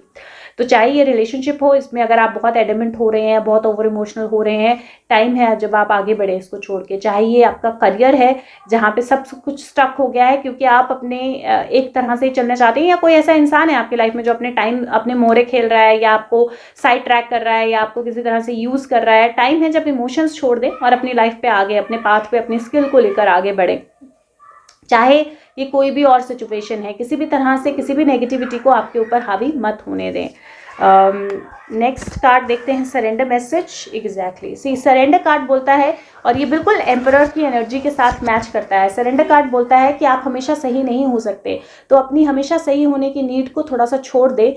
तो चाहे ये रिलेशनशिप हो, इसमें अगर आप बहुत एडमेंट हो रहे हैं, बहुत ओवर इमोशनल हो रहे हैं, टाइम है जब आप आगे बढ़े इसको छोड़ के। चाहे ये आपका करियर है जहाँ पे सब कुछ स्टक हो गया है क्योंकि आप अपने एक तरह से चलना चाहते हैं, या कोई ऐसा इंसान है आपकी लाइफ में जो अपने मोहरे खेल रहा है, या आपको साइड ट्रैक कर रहा है, या आपको किसी तरह से यूज कर रहा है। टाइम है जब इमोशंस छोड़ दें और अपनी लाइफ पे आगे, अपने पाथ पे, अपनी स्किल को लेकर आगे बढ़े। चाहे ये कोई भी और सिचुएशन है, किसी भी तरह से किसी भी नेगेटिविटी को आपके ऊपर हावी मत होने दें। नेक्स्ट कार्ड देखते हैं, सरेंडर मैसेज। एग्जैक्टली सी सरेंडर कार्ड बोलता है, और ये बिल्कुल एम्परर की एनर्जी के साथ मैच करता है। सरेंडर कार्ड बोलता है कि आप हमेशा सही नहीं हो सकते, तो अपनी हमेशा सही होने की नीड को थोड़ा सा छोड़ दें,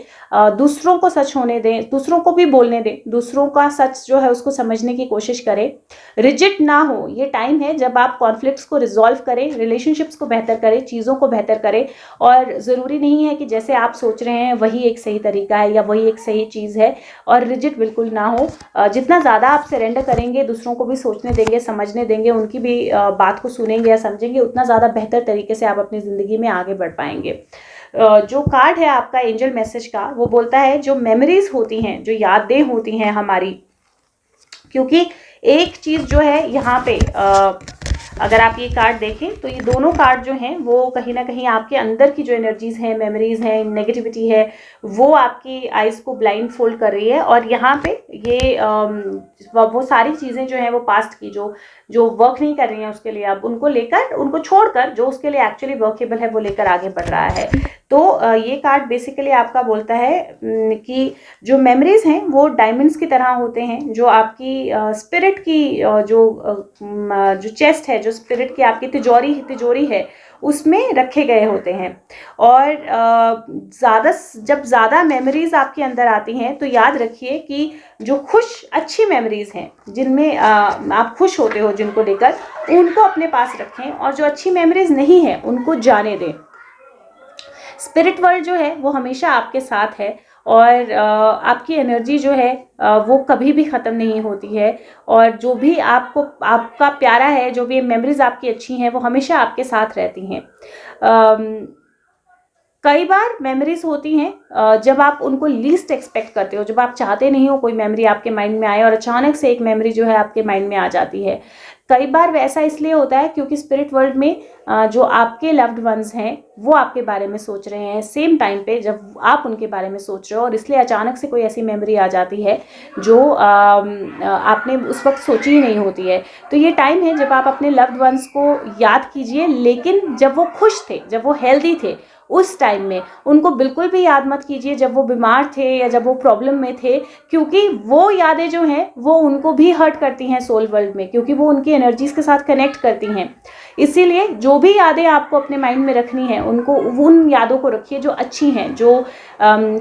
दूसरों को सच होने दें, दूसरों को भी बोलने दें, दूसरों का सच जो है उसको समझने की कोशिश करें, रिजिड ना हो। ये टाइम है जब आप कॉन्फ्लिक्ट्स को रिजॉल्व करें, रिलेशनशिप्स को बेहतर करें, चीज़ों को बेहतर करें। और ज़रूरी नहीं है कि जैसे आप सोच रहे हैं वही एक सही तरीका है या वही एक सही चीज़ है, और रिजिड बिल्कुल ना हो। जितना ज़्यादा आप सरेंडर करेंगे, दूसरों को भी सोचने देंगे, समझने देंगे, उनकी भी बात को सुनेंगे या समझेंगे, उतना ज़्यादा बेहतर तरीके से आप अपनी ज़िंदगी में आगे बढ़ पाएंगे। जो कार्ड है आपका एंजल मैसेज का, वो बोलता है जो मेमोरीज होती हैं, जो यादें होती हैं हमारी, क्योंकि एक चीज़ जो है यहाँ पे अगर आप ये कार्ड देखें तो ये दोनों कार्ड जो हैं वो कहीं ना कहीं आपके अंदर की जो एनर्जीज हैं, मेमोरीज हैं, नेगेटिविटी है, वो आपकी आइज़ को ब्लाइंड फोल्ड कर रही है। और यहाँ पे ये वो सारी चीज़ें जो हैं वो पास्ट की जो वर्क नहीं कर रही हैं उसके लिए, अब उनको लेकर, उनको छोड़कर जो उसके लिए एक्चुअली वर्केबल है वो लेकर आगे बढ़ रहा है। तो ये कार्ड बेसिकली आपका बोलता है कि जो मेमोरीज हैं वो डायमंड्स की तरह होते हैं, जो आपकी स्पिरिट की जो चेस्ट है, जो स्पिरिट की आपकी तिजोरी है, उसमें रखे गए होते हैं। और जब ज़्यादा मेमोरीज आपके अंदर आती हैं तो याद रखिए कि जो अच्छी मेमोरीज हैं, जिनमें आप खुश होते हो, जिनको लेकर, उनको अपने पास रखें, और जो अच्छी मेमोरीज नहीं है उनको जाने दें। स्पिरिट वर्ल्ड जो है वो हमेशा आपके साथ है, और आपकी एनर्जी जो है वो कभी भी ख़त्म नहीं होती है। और जो भी आपका प्यारा है, जो भी मेमोरीज आपकी अच्छी हैं, वो हमेशा आपके साथ रहती हैं। कई बार मेमोरीज होती हैं जब आप उनको लीस्ट एक्सपेक्ट करते हो, जब आप चाहते नहीं हो कोई मेमोरी आपके माइंड में आए और अचानक से एक मेमोरी जो है आपके माइंड में आ जाती है। कई बार वैसा इसलिए होता है क्योंकि स्पिरिट वर्ल्ड में जो आपके लव्ड वंस हैं वो आपके बारे में सोच रहे हैं सेम टाइम पे जब आप उनके बारे में सोच रहे हो, और इसलिए अचानक से कोई ऐसी मेमोरी आ जाती है जो आपने उस वक्त सोची ही नहीं होती है। तो ये टाइम है जब आप अपने लव्ड वंस को याद कीजिए, लेकिन जब वो खुश थे, जब वो हेल्दी थे उस टाइम में उनको बिल्कुल भी याद मत कीजिए जब वो बीमार थे या जब वो प्रॉब्लम में थे, क्योंकि वो यादें जो हैं वो उनको भी हर्ट करती हैं सोल वर्ल्ड में, क्योंकि वो उनकी एनर्जीज के साथ कनेक्ट करती हैं। इसीलिए जो भी यादें आपको अपने माइंड में रखनी है उनको, उन यादों को रखिए जो अच्छी हैं, जो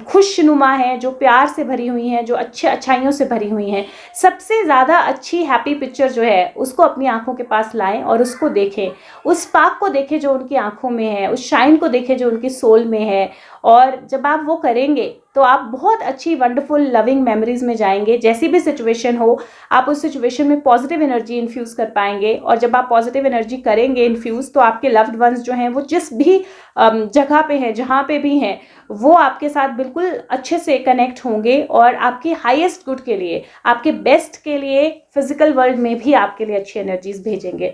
खुशनुमा हैं, जो प्यार से भरी हुई हैं, जो अच्छाइयों से भरी हुई हैं। सबसे ज़्यादा अच्छी हैप्पी पिक्चर जो है उसको अपनी आंखों के पास लाएं और उसको देखें, उस स्पार्क को देखें जो उनकी आंखों में है, उस शाइन को देखें जो उनकी सोल में है। और जब आप वो करेंगे तो आप बहुत अच्छी वंडरफुल लविंग मेमोरीज में जाएंगे। जैसी भी सिचुएशन हो आप उस सिचुएशन में पॉजिटिव एनर्जी इन्फ्यूज़ कर पाएंगे, और जब आप पॉजिटिव एनर्जी करेंगे इन्फ्यूज़ तो आपके लव्ड वंस जो हैं वो जिस भी जगह पे हैं, जहाँ पे भी हैं, वो आपके साथ बिल्कुल अच्छे से कनेक्ट होंगे और आपके हाईएस्ट गुड के लिए, आपके बेस्ट के लिए, फिजिकल वर्ल्ड में भी आपके लिए अच्छी एनर्जीज भेजेंगे।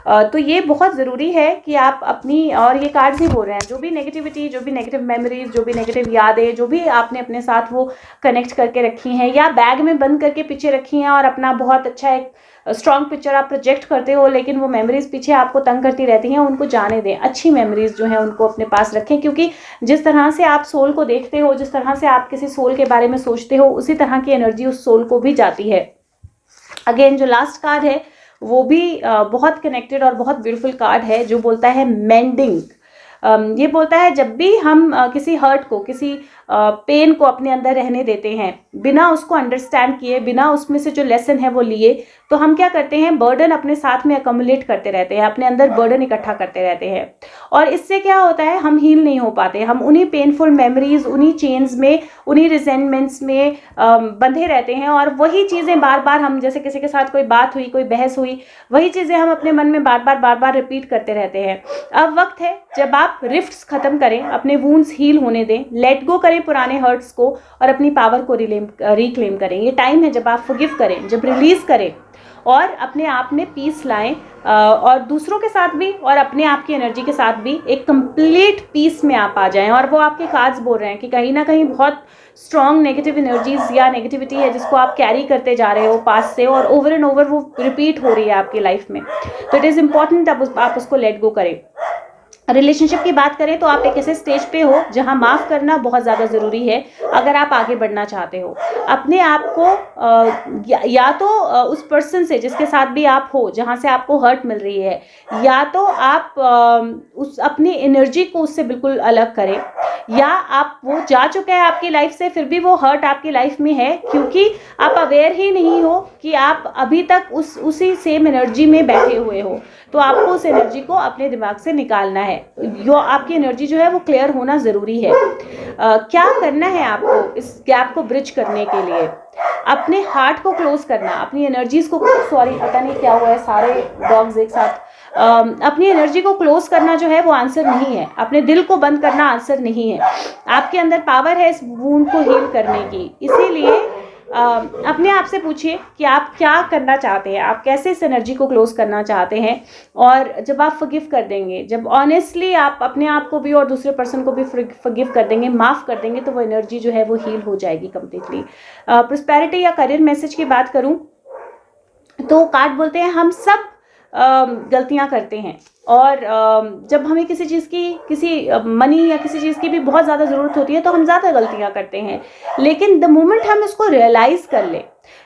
तो ये बहुत ज़रूरी है कि आप अपनी, और ये कार्ड्स ही बोल रहे हैं, जो भी नेगेटिविटी, जो भी नेगेटिव मेमोरीज, जो भी नेगेटिव यादें, जो भी आपने अपने साथ वो कनेक्ट करके रखी हैं या बैग में बंद करके पीछे रखी हैं, और अपना बहुत अच्छा एक स्ट्रॉन्ग पिक्चर आप प्रोजेक्ट करते हो लेकिन वो मेमोरीज पीछे आपको तंग करती रहती हैं, उनको जाने दें। अच्छी मेमोरीज जो हैं उनको अपने पास रखें, क्योंकि जिस तरह से आप सोल को देखते हो, जिस तरह से आप किसी सोल के बारे में सोचते हो, उसी तरह की एनर्जी उस सोल को भी जाती है। अगेन जो लास्ट कार्ड है वो भी बहुत कनेक्टेड और बहुत ब्यूटीफुल कार्ड है, जो बोलता है मेंडिंग। ये बोलता है जब भी हम किसी हर्ट को, किसी पेन को अपने अंदर रहने देते हैं बिना उसको अंडरस्टैंड किए, बिना उसमें से जो लेसन है वो लिए, तो हम क्या करते हैं, बर्डन अपने साथ में अकमुलेट करते रहते हैं, अपने अंदर बर्डन इकट्ठा करते रहते हैं, और इससे क्या होता है, हम हील नहीं हो पाते। हम उन्हीं पेनफुल मेमोरीज, उन्हीं चेन्स में, उन्हीं रिजेंटमेंट्स में बंधे रहते हैं, और वही चीज़ें बार बार हम, जैसे किसी के साथ कोई बात हुई, कोई बहस हुई, वही चीज़ें हम अपने मन में बार बार रिपीट करते रहते हैं। अब वक्त है जब आप रिफ्ट्स खत्म करें, अपने वूंड्स हील होने दें, लेट गो करें पुराने हर्ट्स को और अपनी पावर को रिक्लेम करें। ये टाइम है जब आप फॉरगिव करें, जब रिलीज करें और अपने आप में पीस लाएं, और दूसरों के साथ भी और अपने आप की एनर्जी के साथ भी एक कंप्लीट पीस में आप आ जाएं। और वो आपके कार्ड्स बोल रहे हैं कि कहीं ना कहीं बहुत स्ट्रॉन्ग नेगेटिव एनर्जीज या नेगेटिविटी है जिसको आप कैरी करते जा रहे हो पास से, और ओवर एंड ओवर वो रिपीट हो रही है आपकी लाइफ में। तो इट इज़ इम्पॉर्टेंट आप उसको लेट गो करें। रिलेशनशिप की बात करें तो आप एक ऐसे स्टेज पे हो जहां माफ़ करना बहुत ज़्यादा ज़रूरी है अगर आप आगे बढ़ना चाहते हो। अपने आप को या तो उस पर्सन से जिसके साथ भी आप हो, जहां से आपको हर्ट मिल रही है, या तो आप उस अपनी एनर्जी को उससे बिल्कुल अलग करें, या आप, वो जा चुका है आपकी लाइफ से फिर भी वो हर्ट आपकी लाइफ में है क्योंकि आप अवेयर ही नहीं हो कि आप अभी तक उसी सेम एनर्जी में बैठे हुए हो। तो आपको उस एनर्जी को अपने दिमाग से निकालना है। जो आपकी एनर्जी जो है वो क्लियर होना ज़रूरी है। क्या करना है आपको इस गैप को ब्रिज करने के लिए? अपने हार्ट को क्लोज करना, अपनी एनर्जीज को, सॉरी पता नहीं क्या हुआ है, सारे डॉग्स एक साथ, अपनी एनर्जी को क्लोज करना जो है वो आंसर नहीं है। अपने दिल को बंद करना आंसर नहीं है। आपके अंदर पावर है इस वूंड को हील करने की। इसीलिए अपने आप से पूछिए कि आप क्या करना चाहते हैं, आप कैसे इस एनर्जी को क्लोज करना चाहते हैं। और जब आप फॉरगिव कर देंगे, जब ऑनेस्टली आप अपने आप को भी और दूसरे पर्सन को भी फॉरगिव कर देंगे, माफ़ कर देंगे, तो वो एनर्जी जो है वो हील हो जाएगी कम्प्लीटली। प्रॉस्पेरिटी या करियर मैसेज की बात करूं तो कार्ड बोलते हैं हम सब गलतियां करते हैं, और जब हमें किसी चीज़ की, किसी मनी या किसी चीज़ की भी बहुत ज़्यादा ज़रूरत होती है तो हम ज़्यादा गलतियां करते हैं। लेकिन द मोमेंट हम इसको रियलाइज़ कर लें,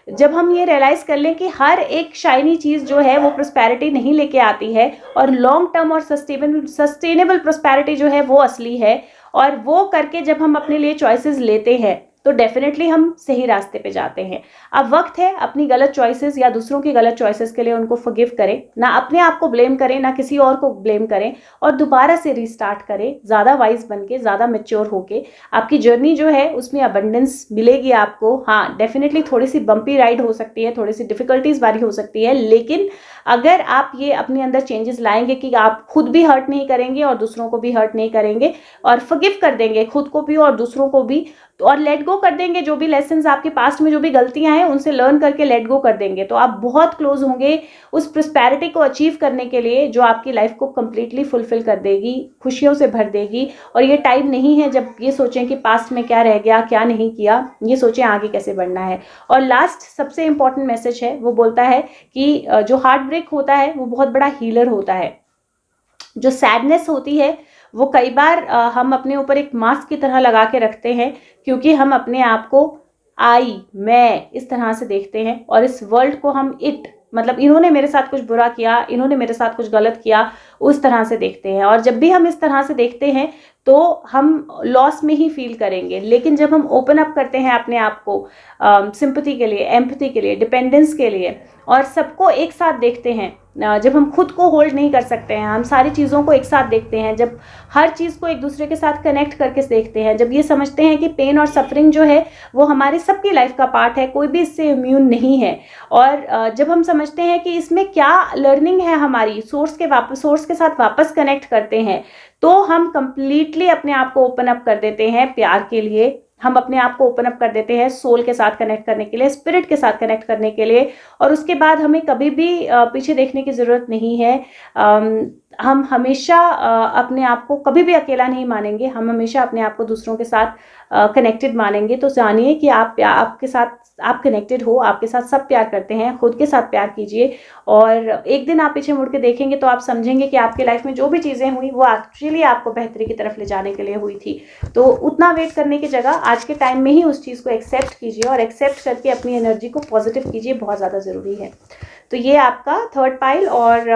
जब हम ये रियलाइज़ कर लें कि हर एक शाइनी चीज़ जो है वो प्रॉस्पेरिटी नहीं लेके आती है, और लॉन्ग टर्म और सस्टेनेबल प्रॉस्पेरिटी जो है वो असली है, और वो करके जब हम अपने लिए चॉइसेस लेते हैं तो डेफिनेटली हम सही रास्ते पे जाते हैं। अब वक्त है अपनी गलत चॉइसेस या दूसरों की गलत चॉइसेस के लिए उनको फॉरगिव करें, ना अपने आप को ब्लेम करें, ना किसी और को ब्लेम करें, और दोबारा से रीस्टार्ट करें, ज़्यादा वाइज बन के, ज़्यादा मैच्योर होके। आपकी जर्नी जो है उसमें अबंडेंस मिलेगी आपको। हाँ, डेफिनेटली थोड़ी सी बम्पी राइड हो सकती है, थोड़ी सी डिफिकल्टीज वाली हो सकती है, लेकिन अगर आप ये अपने अंदर चेंजेस लाएंगे कि आप खुद भी हर्ट नहीं करेंगे और दूसरों को भी हर्ट नहीं करेंगे, और फॉरगिव कर देंगे खुद को भी और दूसरों को भी, और लेट गो कर देंगे, जो भी लेसन्स आपके पास्ट में जो भी गलतियां हैं उनसे लर्न करके लेट गो कर देंगे, तो आप बहुत क्लोज होंगे उस प्रॉस्पेरिटी को अचीव करने के लिए जो आपकी लाइफ को कंप्लीटली फुलफिल कर देगी, खुशियों से भर देगी। और ये टाइम नहीं है जब ये सोचें कि पास्ट में क्या रह गया, क्या नहीं किया, ये सोचें आगे कैसे बढ़ना है। और लास्ट सबसे इंपॉर्टेंट मैसेज है, वो बोलता है कि जो हार्ट ब्रेक होता है वो बहुत बड़ा हीलर होता है। जो सैडनेस होती है वो कई बार हम अपने ऊपर एक मास्क की तरह लगा के रखते हैं, क्योंकि हम अपने आप को मैं इस तरह से देखते हैं, और इस वर्ल्ड को हम मतलब इन्होंने मेरे साथ कुछ बुरा किया, इन्होंने मेरे साथ कुछ गलत किया, उस तरह से देखते हैं। और जब भी हम इस तरह से देखते हैं तो हम लॉस में ही फील करेंगे। लेकिन जब हम ओपन अप करते हैं अपने आप को सिंपैथी के लिए, एम्पैथी के लिए, डिपेंडेंस के लिए, और सबको एक साथ देखते हैं, जब हम खुद को होल्ड नहीं कर सकते हैं, हम सारी चीज़ों को एक साथ देखते हैं, जब हर चीज़ को एक दूसरे के साथ कनेक्ट करके देखते हैं, जब ये समझते हैं कि पेन और सफरिंग जो है वो हमारी सबकी लाइफ का पार्ट है, कोई भी इससे इम्यून नहीं है, और जब हम समझते हैं कि इसमें क्या लर्निंग है हमारी, सोर्स के साथ वापस कनेक्ट करते हैं, तो हम कंप्लीटली अपने आप को ओपन अप कर देते हैं प्यार के लिए, हम अपने आप को ओपन अप कर देते हैं सोल के साथ कनेक्ट करने के लिए, स्पिरिट के साथ कनेक्ट करने के लिए। और उसके बाद हमें कभी भी पीछे देखने की ज़रूरत नहीं है। हम हमेशा अपने आप को कभी भी अकेला नहीं मानेंगे, हम हमेशा अपने आप को दूसरों के साथ कनेक्टेड मानेंगे। तो जानिए कि आपके साथ आप कनेक्टेड हो, आपके साथ सब प्यार करते हैं, खुद के साथ प्यार कीजिए, और एक दिन आप पीछे मुड़ के देखेंगे तो आप समझेंगे कि आपके लाइफ में जो भी चीज़ें हुई वो एक्चुअली आपको बेहतरी की तरफ ले जाने के लिए हुई थी। तो उतना वेट करने की जगह आज के टाइम में ही उस चीज़ को एक्सेप्ट कीजिए, और एक्सेप्ट करके अपनी एनर्जी को पॉजिटिव कीजिए, बहुत ज़्यादा ज़रूरी है। तो ये आपका थर्ड पाइल, और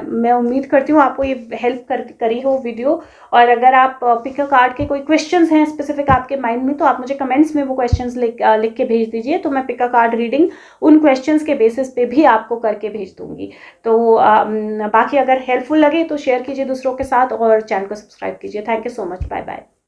मैं उम्मीद करती हूँ आपको ये हेल्प करी हो वीडियो। और अगर आप पिक अ कार्ड के कोई क्वेश्चंस हैं स्पेसिफिक आपके माइंड में, तो आप मुझे कमेंट्स में वो क्वेश्चंस लिख के भेज दीजिए, तो मैं पिक अ कार्ड रीडिंग उन क्वेश्चंस के बेसिस पे भी आपको करके भेज दूंगी। तो बाकी अगर हेल्पफुल लगे तो शेयर कीजिए दूसरों के साथ, और चैनल को सब्सक्राइब कीजिए। Thank you so much, bye bye.